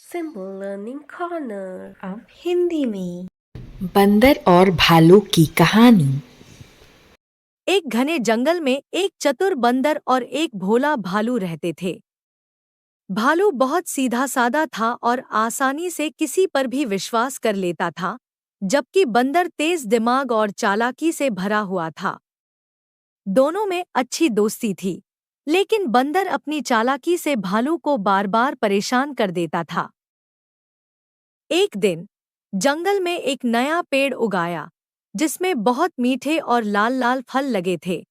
Simple Learning Corner। अब हिंदी में। बंदर और भालू की कहानी। एक घने जंगल में एक चतुर बंदर और एक भोला भालू रहते थे। भालू बहुत सीधा साधा था और आसानी से किसी पर भी विश्वास कर लेता था, जबकि बंदर तेज दिमाग और चालाकी से भरा हुआ था। दोनों में अच्छी दोस्ती थी, लेकिन बंदर अपनी चालाकी से भालू को बार-बार परेशान कर देता था। एक दिन जंगल में एक नया पेड़ उगाया, जिसमें बहुत मीठे और लाल-लाल फल लगे थे।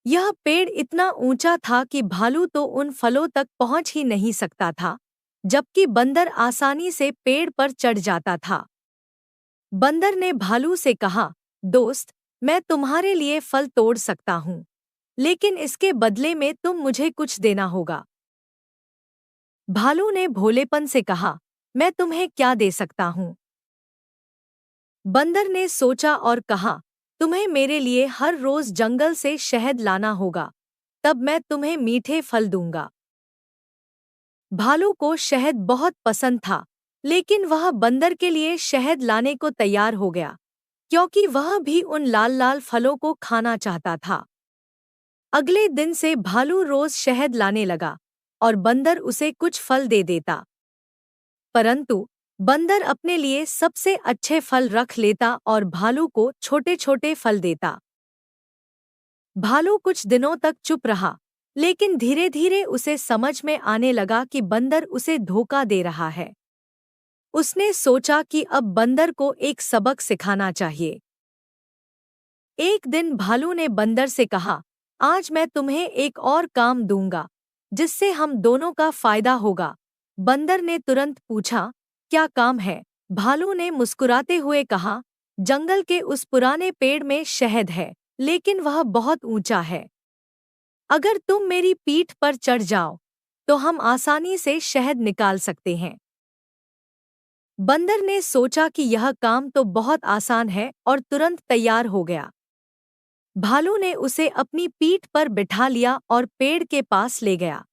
यह पेड़ इतना ऊंचा था कि भालू तो उन फलों तक पहुंच ही नहीं सकता था, जबकि बंदर आसानी से पेड़ पर चढ़ जाता था। बंदर ने भालू से कहा, दोस्त, मैं तुम्हारे लिए फल तोड़ सकता हूँ, लेकिन इसके बदले में तुम मुझे कुछ देना होगा। भालू ने भोलेपन से कहा, मैं तुम्हें क्या दे सकता हूँ? बंदर ने सोचा और कहा, तुम्हें मेरे लिए हर रोज जंगल से शहद लाना होगा, तब मैं तुम्हें मीठे फल दूंगा। भालू को शहद बहुत पसंद था, लेकिन वह बंदर के लिए शहद लाने को तैयार हो गया, क्योंकि वह भी उन लाल-लाल फलों को खाना चाहता था। अगले दिन से भालू रोज शहद लाने लगा और बंदर उसे कुछ फल दे देता। परंतु बंदर अपने लिए सबसे अच्छे फल रख लेता और भालू को छोटे-छोटे फल देता। भालू कुछ दिनों तक चुप रहा, लेकिन धीरे-धीरे उसे समझ में आने लगा कि बंदर उसे धोखा दे रहा है। उसने सोचा कि अब बंदर को एक सबक सिखाना चाहिए। एक दिन भालू ने बंदर से कहा, आज मैं तुम्हें एक और काम दूंगा, जिससे हम दोनों का फायदा होगा। बंदर ने तुरंत पूछा, क्या काम है? भालू ने मुस्कुराते हुए कहा, जंगल के उस पुराने पेड़ में शहद है, लेकिन वह बहुत ऊंचा है। अगर तुम मेरी पीठ पर चढ़ जाओ, तो हम आसानी से शहद निकाल सकते हैं। बंदर ने सोचा कि यह काम तो बहुत आसान है और तुरंत तैयार हो गया। भालू ने उसे अपनी पीठ पर बिठा लिया और पेड़ के पास ले गया।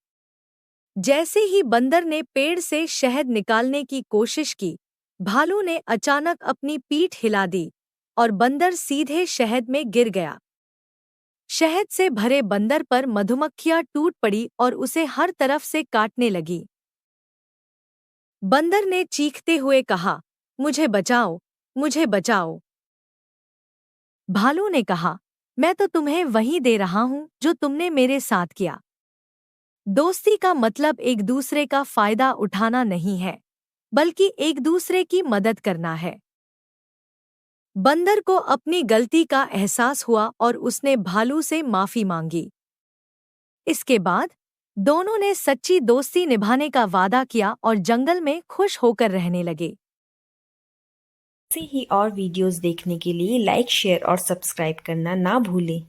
जैसे ही बंदर ने पेड़ से शहद निकालने की कोशिश की, भालू ने अचानक अपनी पीठ हिला दी और बंदर सीधे शहद में गिर गया। शहद से भरे बंदर पर मधुमक्खियां टूट पड़ी और उसे हर तरफ से काटने लगी। बंदर ने चीखते हुए कहा, मुझे बचाओ, मुझे बचाओ। भालू ने कहा, मैं तो तुम्हें वही दे रहा हूं जो तुमने मेरे साथ किया। दोस्ती का मतलब एक दूसरे का फायदा उठाना नहीं है, बल्कि एक दूसरे की मदद करना है। बंदर को अपनी गलती का एहसास हुआ और उसने भालू से माफी मांगी। इसके बाद दोनों ने सच्ची दोस्ती निभाने का वादा किया और जंगल में खुश होकर रहने लगे। ऐसे ही और वीडियोस देखने के लिए लाइक, शेयर और सब्सक्राइब करना ना भूलें।